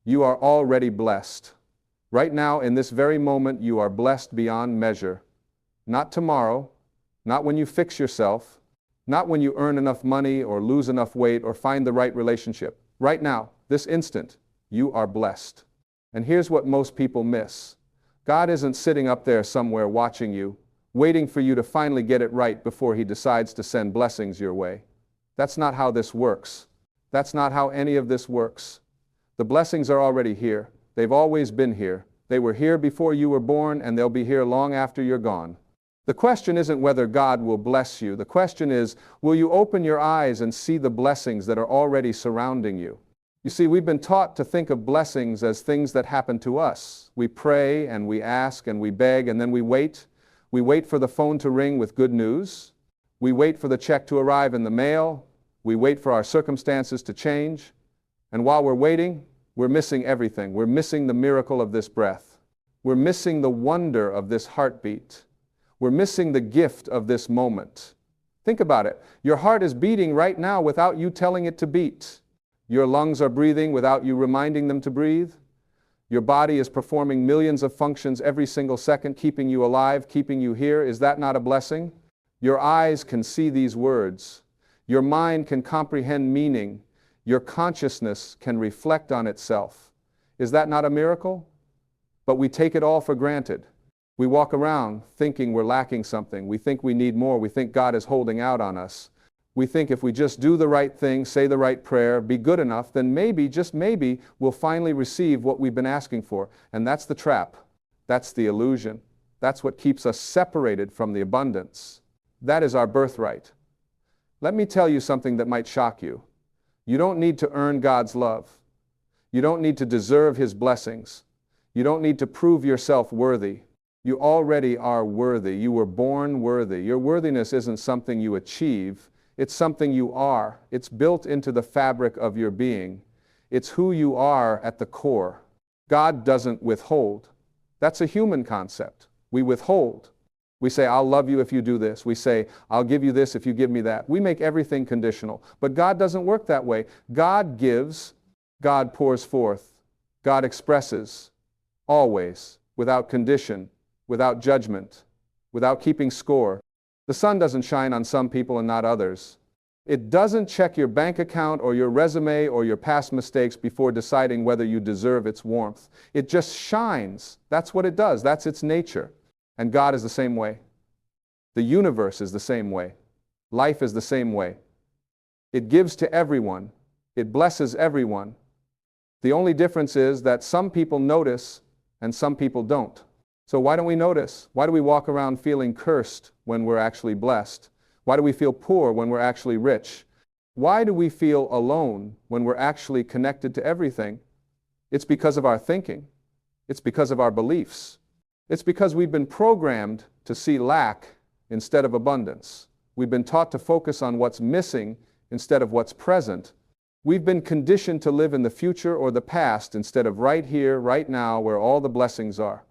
You are already blessed. Right now, in this very moment, you are blessed beyond measure. Not tomorrow, not when you fix yourself, not when you earn enough money or lose enough weight or find the right relationship. Right now, this instant, you are blessed. And here's what most people miss. God isn't sitting up there somewhere watching you, waiting for you to finally get it right before He decides to send blessings your way. That's not how this works. That's not how any of this works. The blessings are already here. They've always been here. They were here before you were born, and they'll be here long after you're gone. The question isn't whether God will bless you. The question is, will you open your eyes and see the blessings that are already surrounding you? You see, we've been taught to think of blessings as things that happen to us. We pray and we ask and we beg, and then we wait. We wait for the phone to ring with good news. We wait for the check to arrive in the mail. We wait for our circumstances to change. And while we're waiting, we're missing everything. We're missing the miracle of this breath. We're missing the wonder of this heartbeat. We're missing the gift of this moment. Think about it. Your heart is beating right now without you telling it to beat. Your lungs are breathing without you reminding them to breathe. Your body is performing millions of functions every single second, keeping you alive, keeping you here. Is that not a blessing? Your eyes can see these words. Your mind can comprehend meaning. Your consciousness can reflect on itself. Is that not a miracle? But we take it all for granted. We walk around thinking we're lacking something. We think we need more. We think God is holding out on us. We think if we just do the right thing, say the right prayer, be good enough, then maybe, just maybe, we'll finally receive what we've been asking for. And that's the trap. That's the illusion. That's what keeps us separated from the abundance. That is our birthright. Let me tell you something that might shock you. You don't need to earn God's love. You don't need to deserve His blessings. You don't need to prove yourself worthy. You already are worthy. You were born worthy. Your worthiness isn't something you achieve. It's something you are. It's built into the fabric of your being. It's who you are at the core. God doesn't withhold. That's a human concept. We withhold. We say, I'll love you if you do this. We say, I'll give you this if you give me that. We make everything conditional. But God doesn't work that way. God gives, God pours forth, God expresses, always, without condition, without judgment, without keeping score. The sun doesn't shine on some people and not others. It doesn't check your bank account or your resume or your past mistakes before deciding whether you deserve its warmth. It just shines. That's what it does. That's its nature. And God is the same way. The universe is the same way. Life is the same way. It gives to everyone. It blesses everyone. The only difference is that some people notice and some people don't. So why don't we notice? Why do we walk around feeling cursed when we're actually blessed? Why do we feel poor when we're actually rich? Why do we feel alone when we're actually connected to everything? It's because of our thinking. It's because of our beliefs. It's because we've been programmed to see lack instead of abundance. We've been taught to focus on what's missing instead of what's present. We've been conditioned to live in the future or the past instead of right here, right now, where all the blessings are.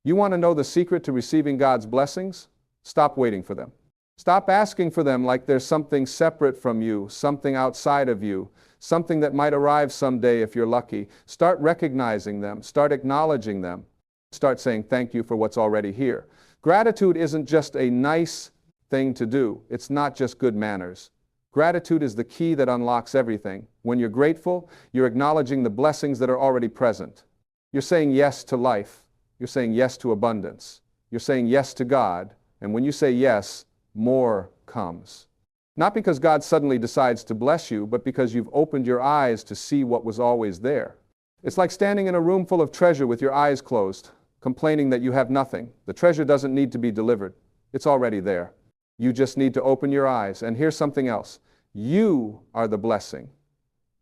You want to know the secret to receiving God's blessings? Stop waiting for them. Stop asking for them like there's something separate from you, something outside of you, something that might arrive someday if you're lucky. Start recognizing them. Start acknowledging them. Start saying thank you for what's already here. Gratitude isn't just a nice thing to do. It's not just good manners. Gratitude is the key that unlocks everything. When you're grateful, you're acknowledging the blessings that are already present. You're saying yes to life. You're saying yes to abundance. You're saying yes to God. And when you say yes, more comes. Not because God suddenly decides to bless you, but because you've opened your eyes to see what was always there. It's like standing in a room full of treasure with your eyes closed, complaining that you have nothing. The treasure doesn't need to be delivered. It's already there. You just need to open your eyes. And here's something else. You are the blessing.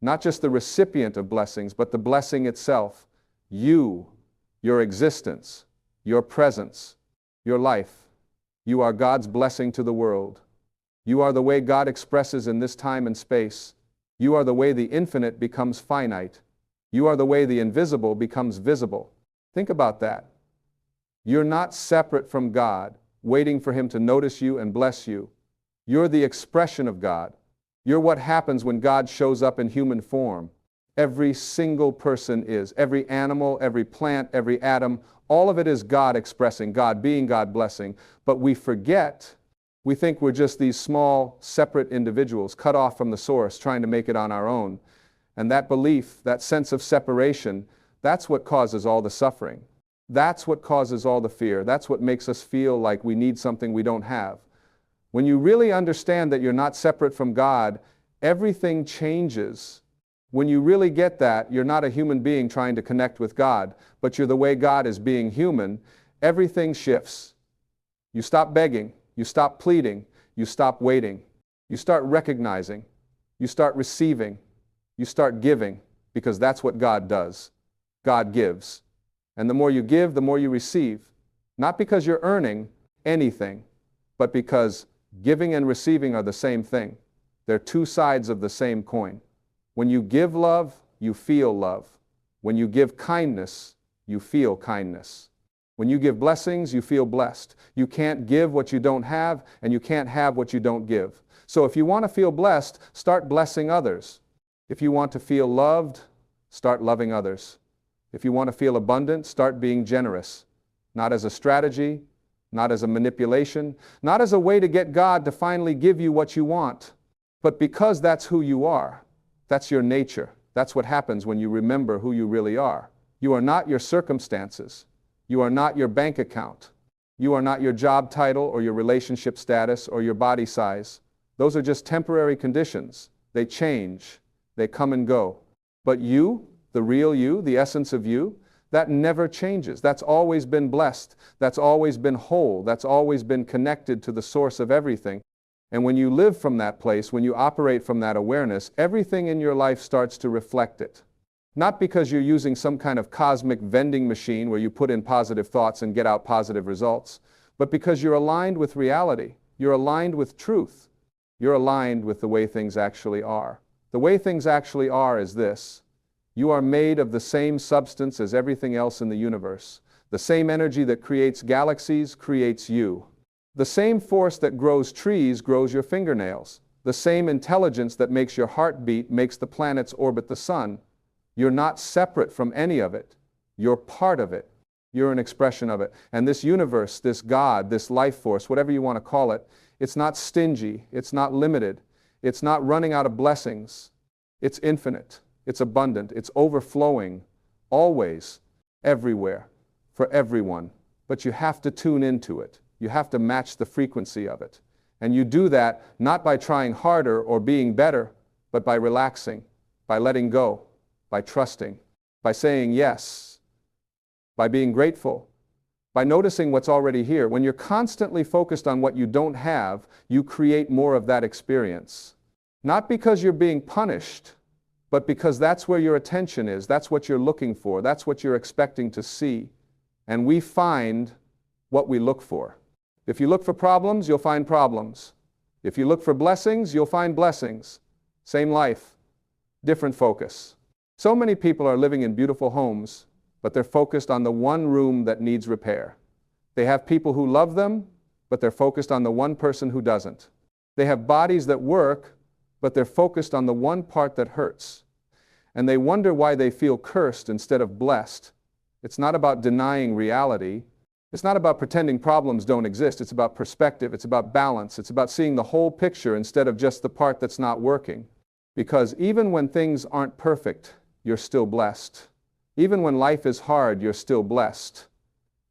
Not just the recipient of blessings, but the blessing itself. You, your existence, your presence, your life. You are God's blessing to the world. You are the way God expresses in this time and space. You are the way the infinite becomes finite. You are the way the invisible becomes visible. Think about that. You're not separate from God, waiting for Him to notice you and bless you. You're the expression of God. You're what happens when God shows up in human form. Every single person is. Every animal, every plant, every atom, all of it is God expressing, God being, God blessing. But we forget, we think we're just these small, separate individuals cut off from the source, trying to make it on our own. And that belief, that sense of separation, that's what causes all the suffering. That's what causes all the fear. That's what makes us feel like we need something we don't have. When you really understand that you're not separate from God, everything changes. When you really get that, you're not a human being trying to connect with God, but you're the way God is being human, everything shifts. You stop begging, you stop pleading, you stop waiting. You start recognizing, you start receiving, you start giving, because that's what God does. God gives. And the more you give, the more you receive. Not because you're earning anything, but because giving and receiving are the same thing. They're two sides of the same coin. When you give love, you feel love. When you give kindness, you feel kindness. When you give blessings, you feel blessed. You can't give what you don't have, and you can't have what you don't give. So if you want to feel blessed, start blessing others. If you want to feel loved, start loving others. If you want to feel abundant, start being generous. Not as a strategy, not as a manipulation, not as a way to get God to finally give you what you want, but because that's who you are. That's your nature. That's what happens when you remember who you really are. You are not your circumstances. You are not your bank account. You are not your job title or your relationship status or your body size. Those are just temporary conditions. They change. They come and go. But you, the real you, the essence of you, that never changes. That's always been blessed. That's always been whole. That's always been connected to the source of everything. And when you live from that place, when you operate from that awareness, everything in your life starts to reflect it. Not because you're using some kind of cosmic vending machine where you put in positive thoughts and get out positive results, but because you're aligned with reality. You're aligned with truth. You're aligned with the way things actually are. The way things actually are is this. You are made of the same substance as everything else in the universe. The same energy that creates galaxies creates you. The same force that grows trees grows your fingernails. The same intelligence that makes your heart beat makes the planets orbit the sun. You're not separate from any of it. You're part of it. You're an expression of it. And this universe, this God, this life force, whatever you want to call it, it's not stingy. It's not limited. It's not running out of blessings. It's infinite. It's abundant. It's overflowing. Always. Everywhere. For everyone. But you have to tune into it. You have to match the frequency of it. And you do that not by trying harder or being better, but by relaxing, by letting go, by trusting, by saying yes, by being grateful, by noticing what's already here. When you're constantly focused on what you don't have, you create more of that experience. Not because you're being punished, but because that's where your attention is. That's what you're looking for. That's what you're expecting to see. And we find what we look for. If you look for problems, you'll find problems. If you look for blessings, you'll find blessings. Same life, different focus. So many people are living in beautiful homes, but they're focused on the one room that needs repair. They have people who love them, but they're focused on the one person who doesn't. They have bodies that work, but they're focused on the one part that hurts. And they wonder why they feel cursed instead of blessed. It's not about denying reality. It's not about pretending problems don't exist. It's about perspective. It's about balance. It's about seeing the whole picture instead of just the part that's not working. Because even when things aren't perfect, you're still blessed. Even when life is hard, you're still blessed.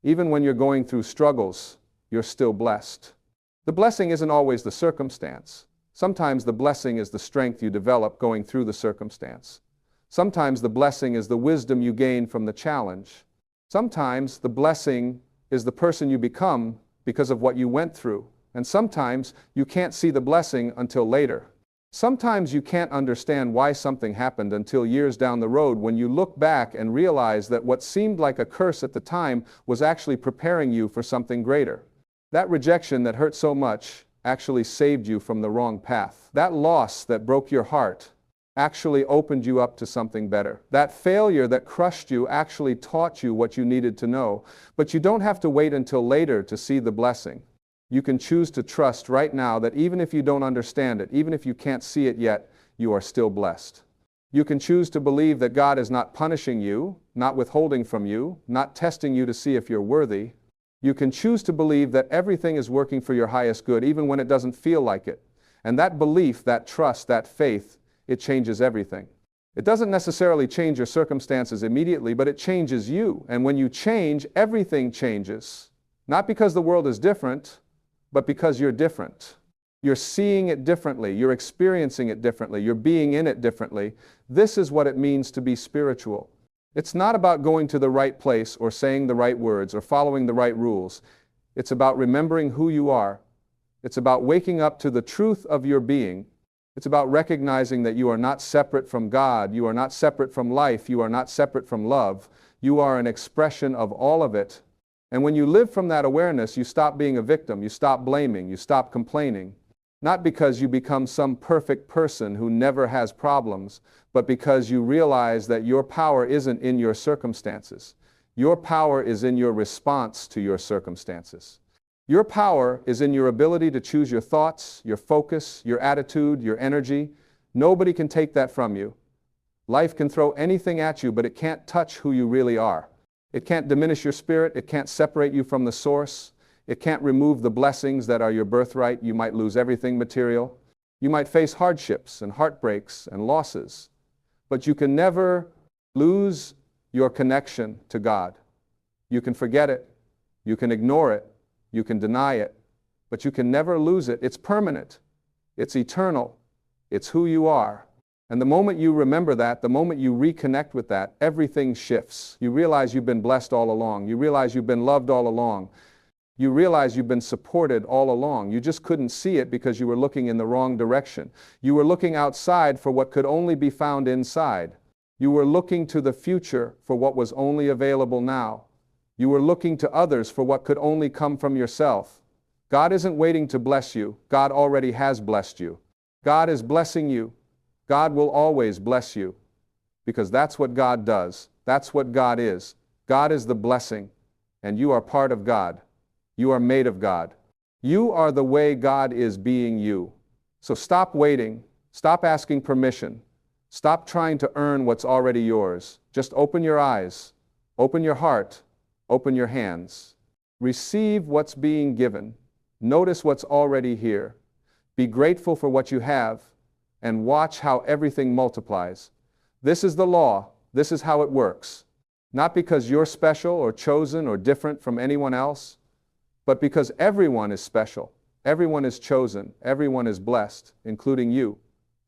Even when you're going through struggles, you're still blessed. The blessing isn't always the circumstance. Sometimes the blessing is the strength you develop going through the circumstance. Sometimes the blessing is the wisdom you gain from the challenge. Sometimes the blessing is the person you become because of what you went through. And sometimes you can't see the blessing until later. Sometimes you can't understand why something happened until years down the road when you look back and realize that what seemed like a curse at the time was actually preparing you for something greater. That rejection that hurt so much actually saved you from the wrong path. That loss that broke your heart actually opened you up to something better. That failure that crushed you actually taught you what you needed to know. But you don't have to wait until later to see the blessing. You can choose to trust right now that even if you don't understand it, even if you can't see it yet, you are still blessed. You can choose to believe that God is not punishing you, not withholding from you, not testing you to see if you're worthy. You can choose to believe that everything is working for your highest good, even when it doesn't feel like it. And that belief, that trust, that faith, it changes everything. It doesn't necessarily change your circumstances immediately, but it changes you. And when you change, everything changes. Not because the world is different, but because you're different. You're seeing it differently. You're experiencing it differently. You're being in it differently. This is what it means to be spiritual. It's not about going to the right place or saying the right words or following the right rules. It's about remembering who you are. It's about waking up to the truth of your being. It's about recognizing that you are not separate from God. You are not separate from life. You are not separate from love. You are an expression of all of it. And when you live from that awareness, you stop being a victim. You stop blaming. You stop complaining. Not because you become some perfect person who never has problems, but because you realize that your power isn't in your circumstances. Your power is in your response to your circumstances. Your power is in your ability to choose your thoughts, your focus, your attitude, your energy. Nobody can take that from you. Life can throw anything at you, but it can't touch who you really are. It can't diminish your spirit. It can't separate you from the source. It can't remove the blessings that are your birthright. You might lose everything material. You might face hardships and heartbreaks and losses. But you can never lose your connection to God. You can forget it. You can ignore it. You can deny it. But you can never lose it. It's permanent. It's eternal. It's who you are. And the moment you remember that, the moment you reconnect with that, everything shifts. You realize you've been blessed all along. You realize you've been loved all along. You realize you've been supported all along. You just couldn't see it because you were looking in the wrong direction. You were looking outside for what could only be found inside. You were looking to the future for what was only available now. You were looking to others for what could only come from yourself. God isn't waiting to bless you. God already has blessed you. God is blessing you. God will always bless you because that's what God does. That's what God is. God is the blessing, and you are part of God. You are made of God. You are the way God is being you. So stop waiting. Stop asking permission. Stop trying to earn what's already yours. Just open your eyes. Open your heart. Open your hands. Receive what's being given. Notice what's already here. Be grateful for what you have, and watch how everything multiplies. This is the law. This is how it works. Not because you're special or chosen or different from anyone else, but because everyone is special. Everyone is chosen. Everyone is blessed, including you,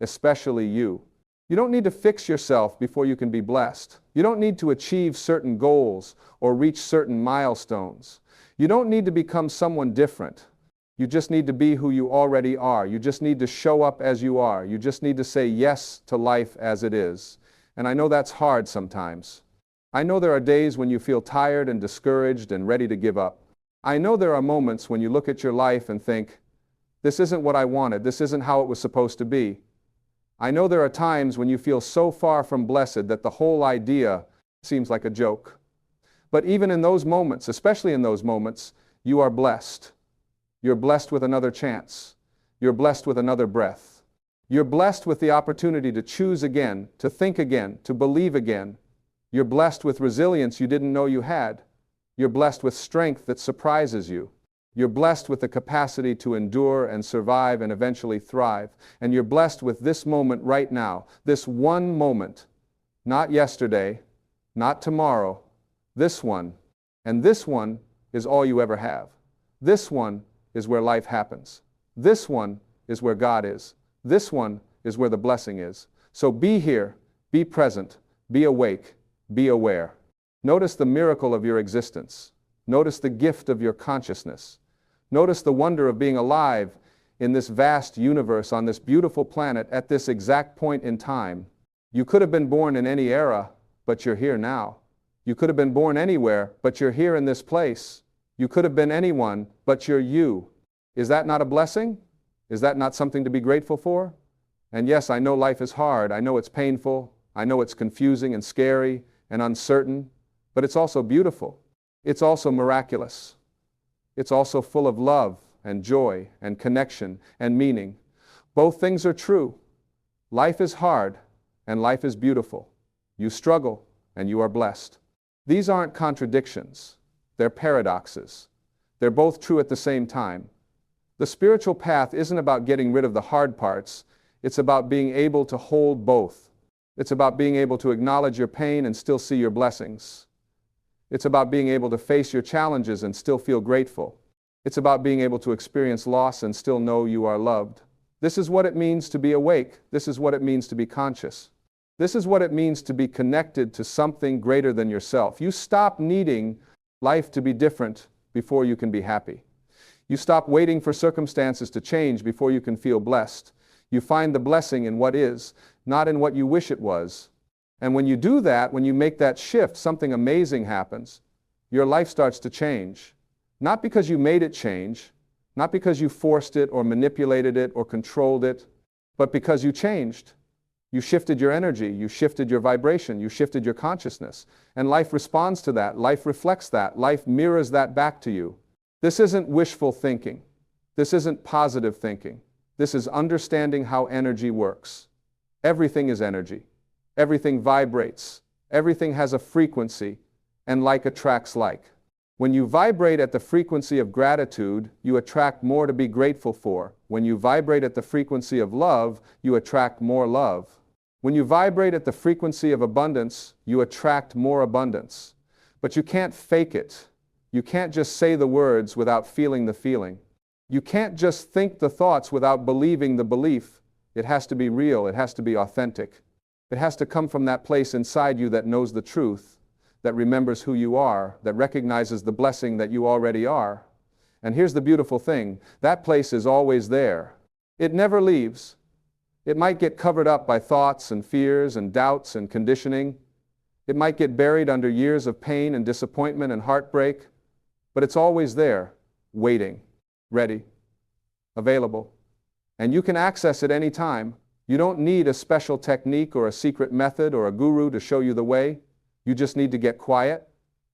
especially you. You don't need to fix yourself before you can be blessed. You don't need to achieve certain goals or reach certain milestones. You don't need to become someone different. You just need to be who you already are. You just need to show up as you are. You just need to say yes to life as it is. And I know that's hard sometimes. I know there are days when you feel tired and discouraged and ready to give up. I know there are moments when you look at your life and think, this isn't what I wanted. This isn't how it was supposed to be. I know there are times when you feel so far from blessed that the whole idea seems like a joke. But even in those moments, especially in those moments, you are blessed. You're blessed with another chance. You're blessed with another breath. You're blessed with the opportunity to choose again, to think again, to believe again. You're blessed with resilience you didn't know you had. You're blessed with strength that surprises you. You're blessed with the capacity to endure and survive and eventually thrive. And you're blessed with this moment right now, this one moment, not yesterday, not tomorrow, this one. And this one is all you ever have. This one is where life happens. This one is where God is. This one is where the blessing is. So be here, be present, be awake, be aware. Notice the miracle of your existence. Notice the gift of your consciousness. Notice the wonder of being alive in this vast universe on this beautiful planet at this exact point in time. You could have been born in any era, but you're here now. You could have been born anywhere, but you're here in this place. You could have been anyone, but you're you. Is that not a blessing? Is that not something to be grateful for? And yes, I know life is hard. I know it's painful. I know it's confusing and scary and uncertain, but it's also beautiful. It's also miraculous. It's also full of love and joy and connection and meaning. Both things are true. Life is hard, and life is beautiful. You struggle, and you are blessed. These aren't contradictions. They're paradoxes. They're both true at the same time. The spiritual path isn't about getting rid of the hard parts. It's about being able to hold both. It's about being able to acknowledge your pain and still see your blessings. It's about being able to face your challenges and still feel grateful. It's about being able to experience loss and still know you are loved. This is what it means to be awake. This is what it means to be conscious. This is what it means to be connected to something greater than yourself. You stop needing life to be different before you can be happy. You stop waiting for circumstances to change before you can feel blessed. You find the blessing in what is, not in what you wish it was. And when you do that, when you make that shift, something amazing happens. Your life starts to change. Not because you made it change, not because you forced it or manipulated it or controlled it, but because you changed. You shifted your energy, you shifted your vibration, you shifted your consciousness. And life responds to that, life reflects that, life mirrors that back to you. This isn't wishful thinking. This isn't positive thinking. This is understanding how energy works. Everything is energy. Everything vibrates. Everything has a frequency, and like attracts like. When you vibrate at the frequency of gratitude, you attract more to be grateful for. When you vibrate at the frequency of love, you attract more love. When you vibrate at the frequency of abundance, you attract more abundance. But you can't fake it. You can't just say the words without feeling the feeling. You can't just think the thoughts without believing the belief. It has to be real. It has to be authentic. It has to come from that place inside you that knows the truth, that remembers who you are, that recognizes the blessing that you already are. And here's the beautiful thing. That place is always there. It never leaves. It might get covered up by thoughts and fears and doubts and conditioning. It might get buried under years of pain and disappointment and heartbreak, but it's always there, waiting, ready, available. And you can access it any time. You don't need a special technique or a secret method or a guru to show you the way. You just need to get quiet.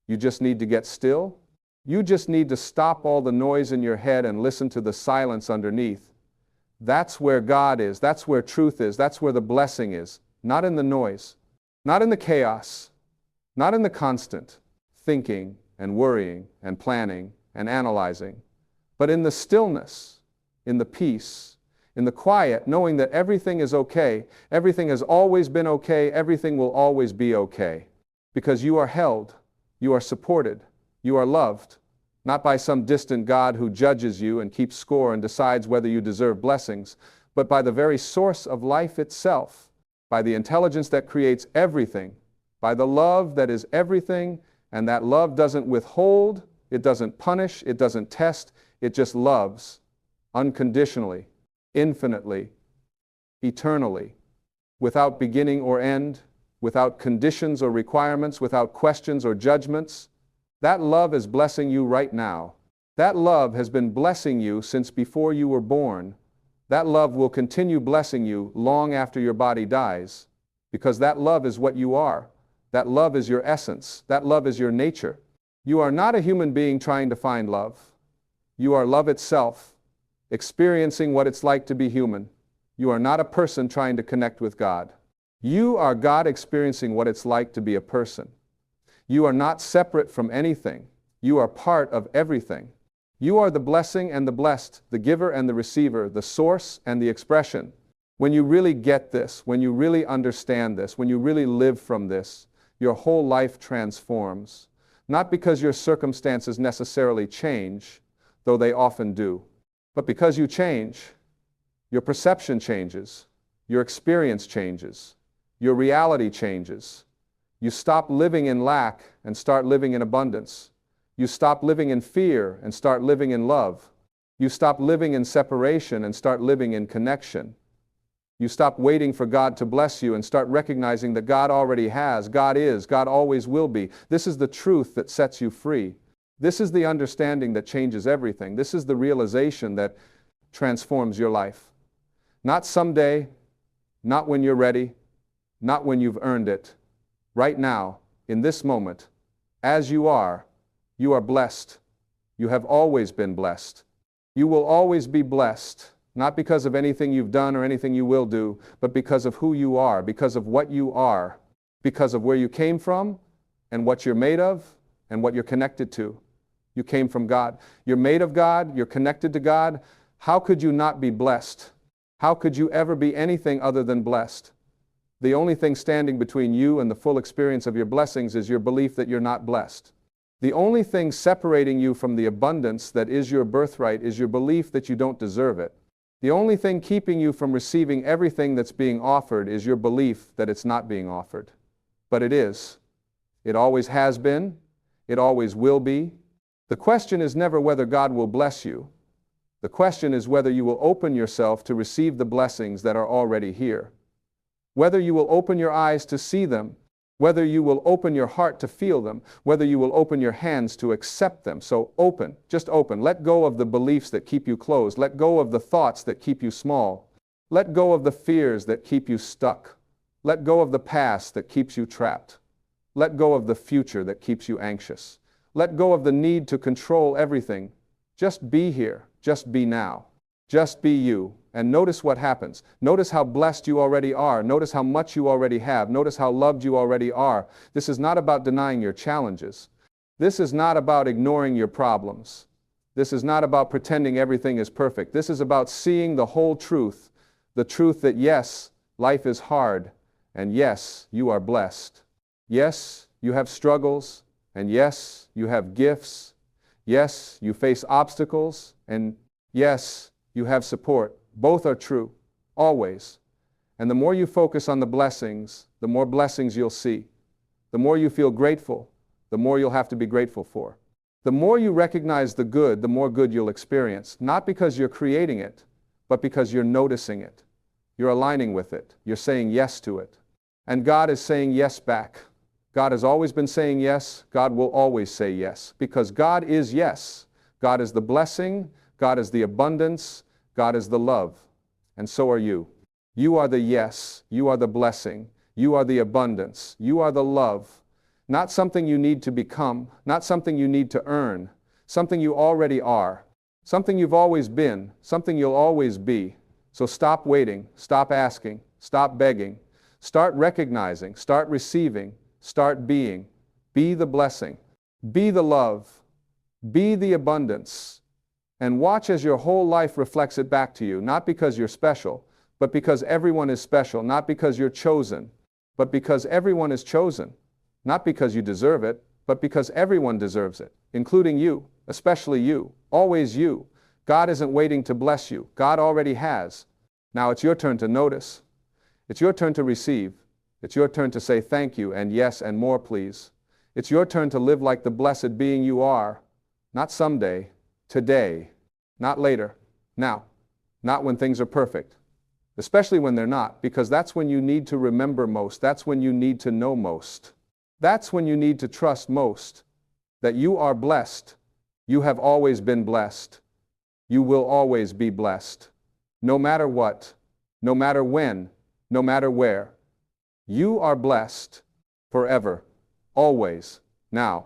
You just need to get still. You just need to stop all the noise in your head and listen to the silence underneath. That's where God is. That's where truth is. That's where the blessing is. Not in the noise. Not in the chaos. Not in the constant thinking and worrying and planning and analyzing. But in the stillness, in the peace, in the quiet, knowing that everything is okay. Everything has always been okay. Everything will always be okay. Because you are held. You are supported. You are loved. Not by some distant God who judges you and keeps score and decides whether you deserve blessings, but by the very source of life itself, by the intelligence that creates everything, by the love that is everything, and that love doesn't withhold, it doesn't punish, it doesn't test, it just loves unconditionally, infinitely, eternally, without beginning or end, without conditions or requirements, without questions or judgments. That love is blessing you right now. That love has been blessing you since before you were born. That love will continue blessing you long after your body dies, because that love is what you are. That love is your essence. That love is your nature. You are not a human being trying to find love. You are love itself, experiencing what it's like to be human. You are not a person trying to connect with God. You are God experiencing what it's like to be a person. You are not separate from anything. You are part of everything. You are the blessing and the blessed, the giver and the receiver, the source and the expression. When you really get this, when you really understand this, when you really live from this, your whole life transforms. Not because your circumstances necessarily change, though they often do, but because you change. Your perception changes. Your experience changes. Your reality changes. You stop living in lack and start living in abundance. You stop living in fear and start living in love. You stop living in separation and start living in connection. You stop waiting for God to bless you and start recognizing that God already has, God is, God always will be. This is the truth that sets you free. This is the understanding that changes everything. This is the realization that transforms your life. Not someday, not when you're ready, not when you've earned it. Right now, in this moment, as you are blessed. You have always been blessed. You will always be blessed, not because of anything you've done or anything you will do, but because of who you are, because of what you are, because of where you came from and what you're made of and what you're connected to. You came from God. You're made of God. You're connected to God. How could you not be blessed? How could you ever be anything other than blessed? The only thing standing between you and the full experience of your blessings is your belief that you're not blessed. The only thing separating you from the abundance that is your birthright is your belief that you don't deserve it. The only thing keeping you from receiving everything that's being offered is your belief that it's not being offered. But it is. It always has been. It always will be. The question is never whether God will bless you. The question is whether you will open yourself to receive the blessings that are already here. Whether you will open your eyes to see them, whether you will open your heart to feel them, whether you will open your hands to accept them. So open, just open. Let go of the beliefs that keep you closed. Let go of the thoughts that keep you small. Let go of the fears that keep you stuck. Let go of the past that keeps you trapped. Let go of the future that keeps you anxious. Let go of the need to control everything. Just be here. Just be now. Just be you. And notice what happens. Notice how blessed you already are. Notice how much you already have. Notice how loved you already are. This is not about denying your challenges. This is not about ignoring your problems. This is not about pretending everything is perfect. This is about seeing the whole truth. The truth that yes, life is hard. And yes, you are blessed. Yes, you have struggles. And yes, you have gifts. Yes, you face obstacles. And yes, you have support. Both are true, always. And the more you focus on the blessings, the more blessings you'll see. The more you feel grateful, the more you'll have to be grateful for. The more you recognize the good, the more good you'll experience. Not because you're creating it, but because you're noticing it. You're aligning with it. You're saying yes to it. And God is saying yes back. God has always been saying yes. God will always say yes. Because God is yes. God is the blessing. God is the abundance. God is the love, and so are you. You are the yes, you are the blessing, you are the abundance, you are the love. Not something you need to become, not something you need to earn, something you already are, something you've always been, something you'll always be. So stop waiting, stop asking, stop begging, start recognizing, start receiving, start being. Be the blessing, be the love, be the abundance. And watch as your whole life reflects it back to you, not because you're special, but because everyone is special, not because you're chosen, but because everyone is chosen, not because you deserve it, but because everyone deserves it, including you, especially you, always you. God isn't waiting to bless you. God already has. Now it's your turn to notice. It's your turn to receive. It's your turn to say thank you and yes and more, please. It's your turn to live like the blessed being you are, not someday. Today, not later, now, not when things are perfect, especially when they're not, because that's when you need to remember most, that's when you need to know most, that's when you need to trust most, that you are blessed, you have always been blessed, you will always be blessed, no matter what, no matter when, no matter where, you are blessed, forever, always, now.